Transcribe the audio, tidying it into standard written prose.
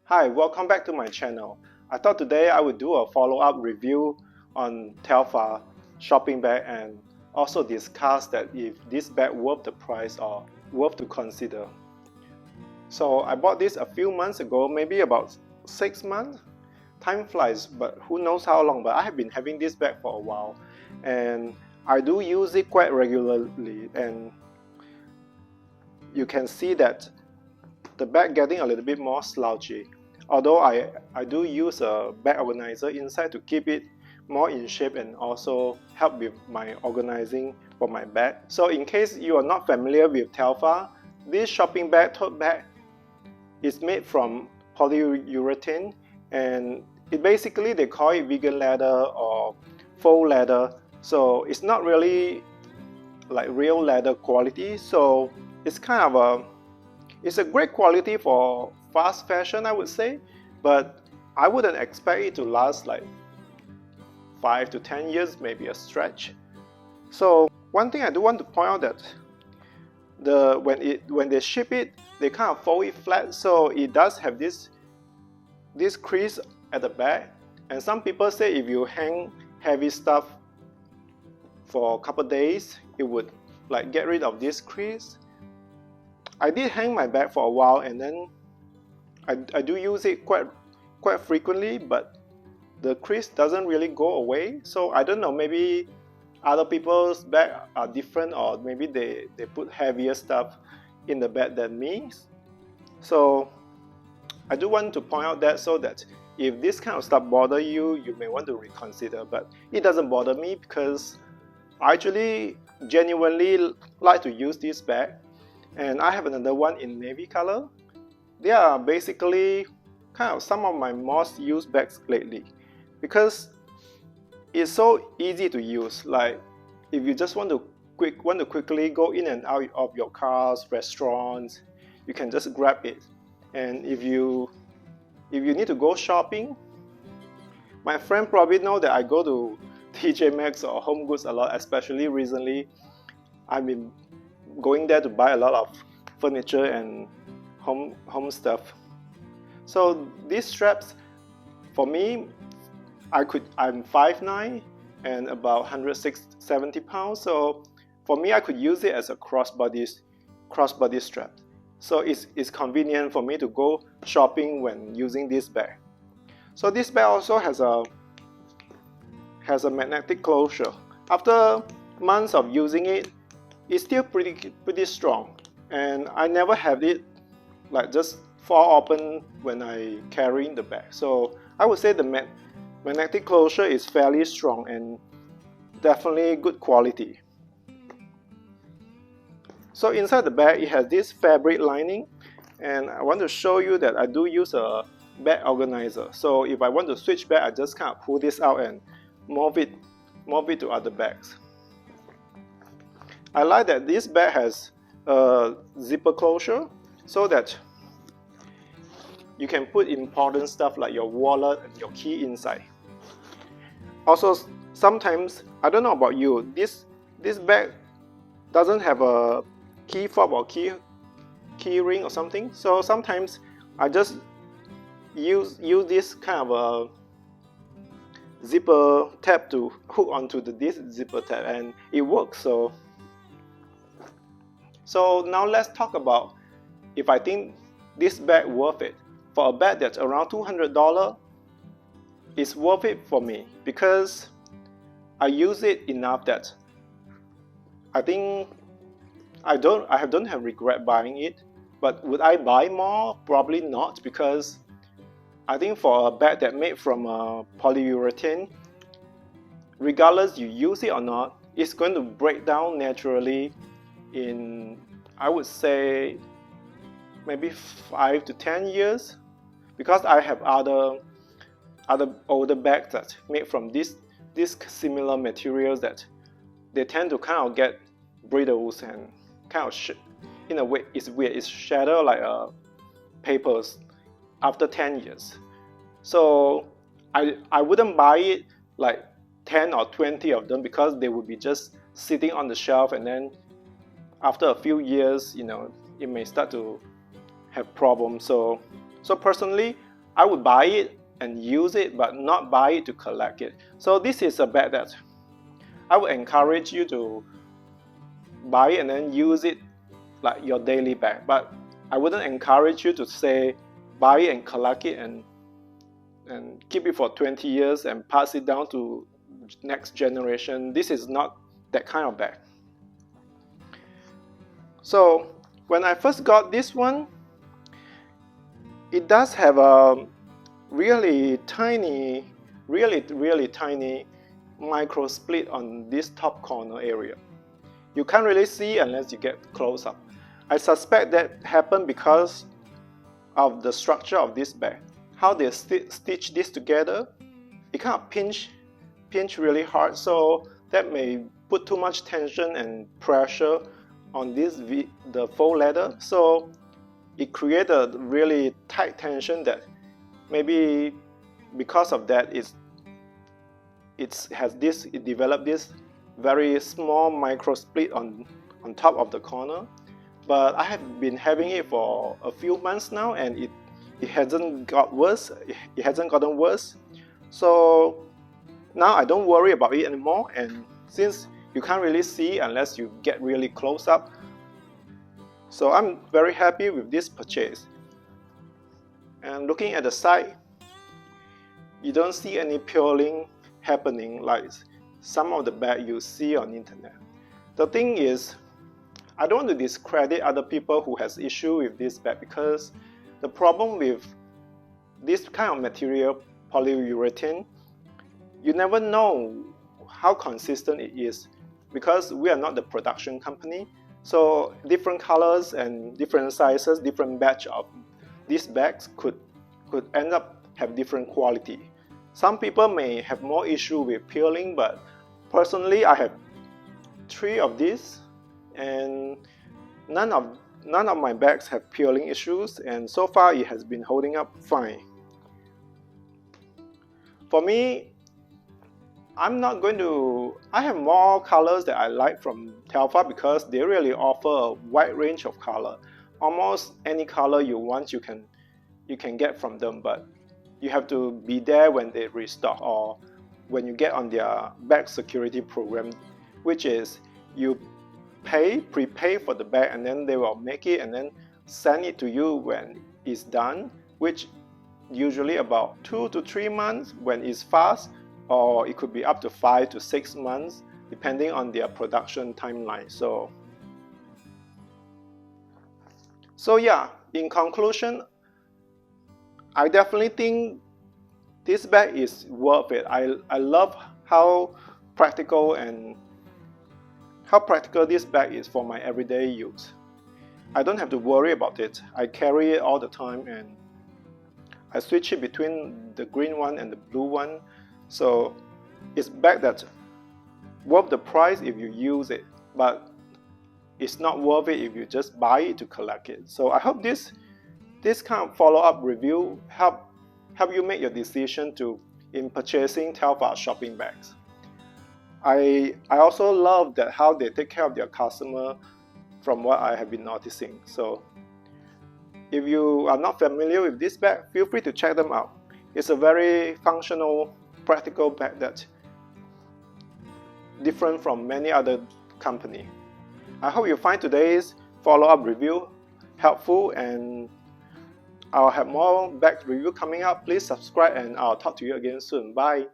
Hi, welcome back to my channel. I thought today I would do a follow-up review on Telfar shopping bag and also discuss that if this bag worth the price or worth to consider. So I bought this a few months ago, maybe about 6 months. Time flies, but who knows how long, but I have been having this bag for a while and I do use it quite regularly, and you can see that the bag getting a little bit more slouchy. Although I do use a bag organizer inside to keep it more in shape and also help with my organizing for my bag. So in case you are not familiar with Telfar, this shopping bag, tote bag, is made from polyurethane, and it basically they call it vegan leather or faux leather. So it's not really like real leather quality. So it's kind of it's a great quality for fast fashion, I would say, but I wouldn't expect it to last like 5 to 10 years, maybe a stretch. So one thing I do want to point out that when they ship it, they kind of fold it flat, so it does have this crease at the back. And some people say if you hang heavy stuff for a couple days, it would like get rid of this crease. I did hang my bag for a while, and then I do use it quite frequently, but the crease doesn't really go away. So I don't know, maybe other people's bag are different, or maybe they put heavier stuff in the bag than me. So I do want to point out that, so that if this kind of stuff bother you, you may want to reconsider. But it doesn't bother me because I actually genuinely like to use this bag. And I have another one in navy color. They are basically kind of some of my most used bags lately because it's so easy to use. Like if you just want to quickly go in and out of your cars, restaurants, you can just grab it. And if you need to go shopping, my friend probably know that I go to TJ Maxx or Home Goods a lot, especially recently. I've been going there to buy a lot of furniture and home stuff. So these straps, for me, I'm 5'9" and about 170 pounds. So for me, I could use it as a crossbody strap. So it's convenient for me to go shopping when using this bag. So this bag also has a magnetic closure. After months of using it, it's still pretty strong, and I never have it like just fall open when I carry in the bag. So I would say the magnetic closure is fairly strong and definitely good quality. So inside the bag, it has this fabric lining, and I want to show you that I do use a bag organizer. So if I want to switch bag, I just kind of pull this out and move it to other bags. I like that this bag has a zipper closure so that you can put important stuff like your wallet and your key inside. Also, sometimes, I don't know about you, this bag doesn't have a key fob or key ring or something. So sometimes I just use this kind of a zipper tab to hook onto this zipper tab, and it works. So now let's talk about if I think this bag worth it. For a bag that's around $200, it's worth it for me because I use it enough that I think I don't have regret buying it. But would I buy more? Probably not, because I think for a bag that made from polyurethane, regardless you use it or not, it's going to break down naturally in, I would say, maybe 5 to 10 years, because I have other older bags that made from this similar materials that they tend to kind of get brittles and kind of in a way it's weird, it's shatter like papers after 10 years. So I wouldn't buy it like 10 or 20 of them, because they would be just sitting on the shelf, and then after a few years, it may start to have problems. So personally, I would buy it and use it, but not buy it to collect it. So this is a bag that I would encourage you to buy it and then use it like your daily bag. But I wouldn't encourage you to say buy it and collect it and keep it for 20 years and pass it down to next generation. This is not that kind of bag. So when I first got this one, it does have a really tiny micro split on this top corner area. You can't really see unless you get close up. I suspect that happened because of the structure of this bag. How they stitch this together, it kind of pinch really hard, so that may put too much tension and pressure on the faux leather, so it created a really tight tension that maybe because of that it developed this very small micro split on top of the corner. But I have been having it for a few months now, and it hasn't gotten worse. So now I don't worry about it anymore, and since you can't really see unless you get really close up, so I'm very happy with this purchase. And looking at the side, you don't see any peeling happening like some of the bags you see on internet. The thing is, I don't want to discredit other people who has issue with this bag, because the problem with this kind of material, polyurethane, you never know how consistent it is, because we are not the production company. So different colors and different sizes, different batch of these bags could end up have different quality. Some people may have more issue with peeling, but personally I have 3 of these, and none of my bags have peeling issues, and so far it has been holding up fine. For me, I have more colors that I like from Telfar, because they really offer a wide range of color. Almost any color you want, you can get from them, but you have to be there when they restock, or when you get on their bag security program, which is you prepay for the bag, and then they will make it and then send it to you when it's done, which usually about 2 to 3 months when it's fast, or it could be up to 5 to 6 months depending on their production timeline. So yeah, in conclusion, I definitely think this bag is worth it. I love how practical this bag is for my everyday use. I don't have to worry about it. I carry it all the time, and I switch it between the green one and the blue one. So it's a bag that's worth the price if you use it, but it's not worth it if you just buy it to collect it. So I hope this kind of follow-up review help you make your decision in purchasing Telfar shopping bags. I also love that how they take care of their customer, from what I have been noticing. So if you are not familiar with this bag, feel free to check them out. It's a very functional, practical bag that's different from many other company. I hope you find today's follow-up review helpful, and I'll have more bag review coming up. Please subscribe, and I'll talk to you again soon. Bye.